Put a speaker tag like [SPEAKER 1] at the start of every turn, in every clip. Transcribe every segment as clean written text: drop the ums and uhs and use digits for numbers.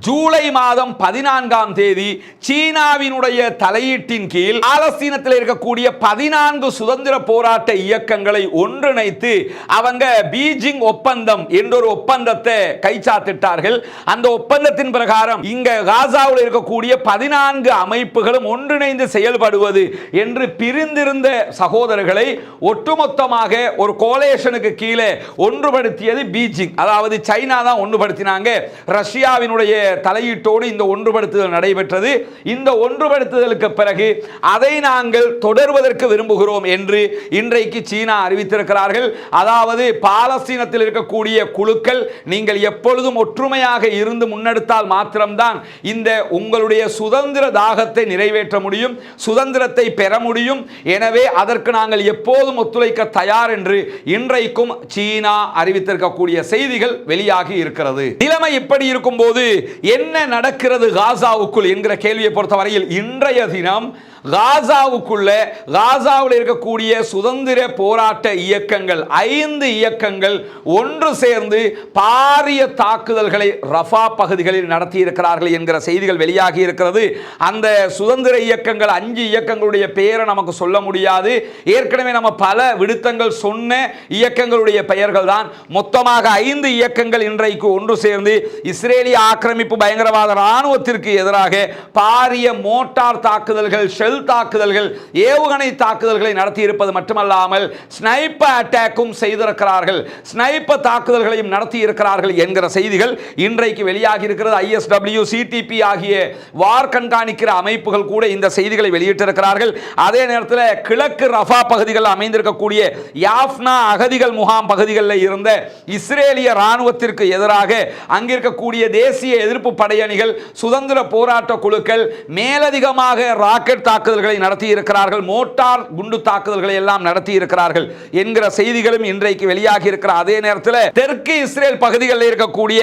[SPEAKER 1] ஜூலை மாதம் 14ஆம் தேதி சீனாவினுடைய தலையீட்டின் கீழ் பாலஸ்தீனத்தில் இருக்கக்கூடிய 14 சுதந்திர போராட்ட இயக்கங்களை ஒன்றிணைத்து அவங்க பீஜிங் ஒப்பந்தம் என்ற ஒரு ஒப்பந்தத்தை கைச்சாத்திட்டார்கள். அந்த ஒப்பந்தத்தின் பிரகாரம் இங்க காசாவில் இருக்கக்கூடிய 14 அமைப்புகளும் ஒன்றிணைந்து செயல்படுவது என்று பிரிந்திருந்த சகோதரர்களை ஒட்டுமொத்தமாக ஒரு கோலேஷனுக்கு கீழே ஒன்றுபடுத்தியது பீஜிங். அதாவது சைனா தான் ஒன்றுபடுத்தினாங்க. ரஷ்யாவினுடைய தலையீட்டோடு இந்த ஒன்றுபடுத்துதல் நடைபெற்றது. இந்த ஒன்றுபடுத்துதலுக்கு பிறகு அதை நாங்கள் தொடர்வதற்கு விரும்புகிறோம் என்று இன்றைக்கு சீனா அறிவித்திருக்கிறார்கள். அதாவது பாலஸ்தீனத்தில் இருக்கக்கூடிய குழுக்கள் நீங்கள் எப்பொழுதும் ஒற்றுமையாக இருந்து முன்னெடுத்தால் மாத்திரம்தான் இந்த உங்களுடைய சுதந்திர தாகத்தை நிறைவேற்ற முடியும், சுதந்திரத்தை பெற முடியும். எனவே அதற்கு நாங்கள் எப்போதும் ஒத்துழைக்க தயார் என்று இன்றைக்கும் சீனா அறிவித்திருக்கக்கூடிய செய்திகள் வெளியாகி இருக்கிறது. நிலைமை இப்படி இருக்கும் போது என்ன நடக்கிறது காசாவுக்குள் என்கிற கேள்வியை பொறுத்தவரையில் இன்றைய தினம் காசாவில் இருக்கக்கூடிய சுதந்திர போராட்ட இயக்கங்கள் 5 இயக்கங்கள் ஒன்று சேர்ந்து பாரிய தாக்குதல்களை ரஃபா பகுதிகளில் நடத்தி இருக்கிறார்கள் என்கிற செய்திகள் வெளியாகி இருக்கிறது. அந்த சுதந்திர இயக்கங்கள் 5 இயக்கங்களுடைய பெயரை நமக்கு சொல்ல முடியாது. ஏற்கனவே நம்ம பல விடுத்தங்கள் சொன்ன இயக்கங்களுடைய பெயர்கள் தான். மொத்தமாக 5 இயக்கங்கள் இன்றைக்கு ஒன்று சேர்ந்து இஸ்ரேலிய ஆக்கிரமிப்பு பயங்கரவாத இராணுவத்திற்கு எதிராக பாரிய மோட்டார் தாக்குதல்கள், தாக்குதல்கள், ஏவுகணை தாக்குதல்களை நடத்தி இருப்பது மட்டுமல்லாமல் ஸ்னைப்பர் அட்டாக்கும் செய்திருக்கிறார்கள், ஸ்னைப்பர் தாக்குதல்களையும் நடத்தி இருக்கிறார்கள் என்கிற செய்திகள் இன்றைக்கு வெளியாகி இருக்கிறது. ISW, CTP ஆகிய வார் கண்காணிக்கிற அமைப்புகள் கூட இந்த செய்திகளை வெளியிட்டிருக்கிறார்கள். அதே நேரத்தில் கிழக்கு ரஃபா பகுதிகளில் அமைந்திருக்கக்கூடிய யாஃப்னா அகதிகள் முகாம் பகுதிகளில் இருந்த இஸ்ரேலிய ராணுவத்திற்கு எதிராக அங்கிருக்கக்கூடிய தேசிய எதிர்ப்பு படையணிகள், சுதந்திர போராட்ட குழுக்கள் மேலதிகமாக ராக்கெட் தாக்குதல்களை நடத்தி இருக்கிறார்கள், மோட்டார் குண்டு தாக்குதல்களை எல்லாம் நடத்தி இருக்கிறார்கள் என்கிற செய்திகளும் இன்றைக்கு வெளியாகி இருக்கிற அதே நேரத்தில் தெற்கு இஸ்ரேல் பகுதிகளில் இருக்கக்கூடிய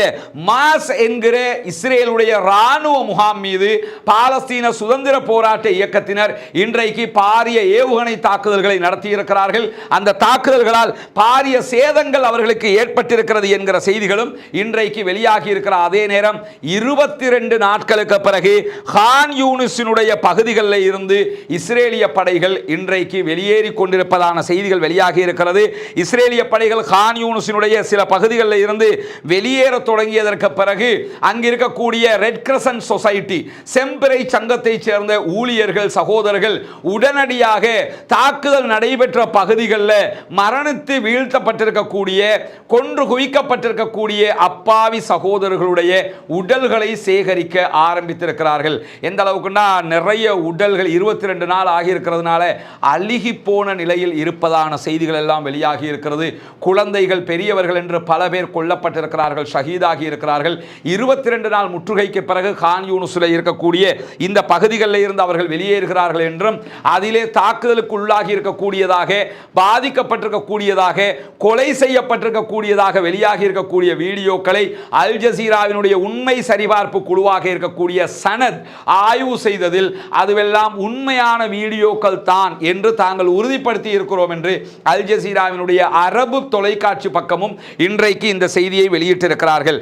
[SPEAKER 1] மாஸ் என்கிற இஸ்ரேலுடைய ராணுவ முகாம் மீது பாலஸ்தீன சுதந்திர போராட்ட இயக்கத்தினர் இன்றைக்கு பாரிய ஏவுகணை தாக்குதல்களை நடத்தி இருக்கிறார்கள். அந்த தாக்குதல்களால் பாரிய சேதங்கள் அவர்களுக்கு ஏற்பட்டிருக்கிறது என்கிற செய்திகளும் இன்றைக்கு வெளியாகி இருக்கிற அதே நேரம் 22 நாட்களுக்கு பிறகு கான் யூனிஸினுடைய பகுதிகளில் இருந்து இஸ்ரேலிய படைகள் இன்றைக்கு வெளியேறி கொண்டிருப்பதான செய்திகள் வெளியாகி இருக்கிறது. இஸ்ரேலிய படைகள் கான் யூனிஸினுடைய சில பகுதிகளில் இருந்து வெளியேற தொடங்கியதற்கு பிறகு அங்கிருக்கக்கூடிய ரெட் கிரசன்ட் சொசைட்டி, செம்பிறை சங்கத்தை சேர்ந்த ஊழியர்கள், சகோதரர்கள் உடனடியாக தாக்குதல் நடைபெற்ற பகுதிகளில் மரணித்து வீழ்த்தப்பட்டிருக்கக்கூடிய, கொன்று குவிக்கப்பட்டிருக்கக்கூடிய அப்பாவி சகோதரர்களுடைய உடல்களை சேகரிக்க ஆரம்பித்திருக்கிறார்கள். எந்த அளவுக்குன்னா நிறைய உடல்கள் 22 நாள் ஆகியிருக்கிறதுனால அழுகி போன நிலையில் இருப்பதான செய்திகள் எல்லாம் வெளியாகி இருக்கிறது. குழந்தைகள், பெரியவர்கள் என்று பல பேர் கொல்லப்பட்டிருக்கிறார்கள், ஷஹீதாகி இருக்கிறார்கள். 22 நாள் முற்றுகைக்கு பிறகு கான் யூனிஸில் இருக்கக்கூடிய இந்த பகுதிகளில் இருந்து அவர்கள் வெளியேறுகிறார்கள் என்றும் அதிலே தாக்குதலுக்கு உள்ளாகி இருக்கக்கூடியதாக, பாதிக்கப்பட்டிருக்கக்கூடியதாக, கொலை செய்யப்பட்டிருக்கக்கூடியதாக வெளியாகி இருக்கக்கூடிய வீடியோக்களை அல் ஜசீராவினுடைய உண்மை சரிபார்ப்பு குழுவாக இருக்கக்கூடிய சனத் ஆய்வு செய்ததில் அதுவெல்லாம் உண்மையான வீடியோக்கள் தான் என்று தாங்கள் உறுதிப்படுத்தி இருக்கிறோம் என்று அல் ஜசீராவினுடைய அரபு தொலைக்காட்சி பக்கமும் இன்றைக்கு இந்த செய்தியை வெளியிட்டிருக்கிறார்கள்.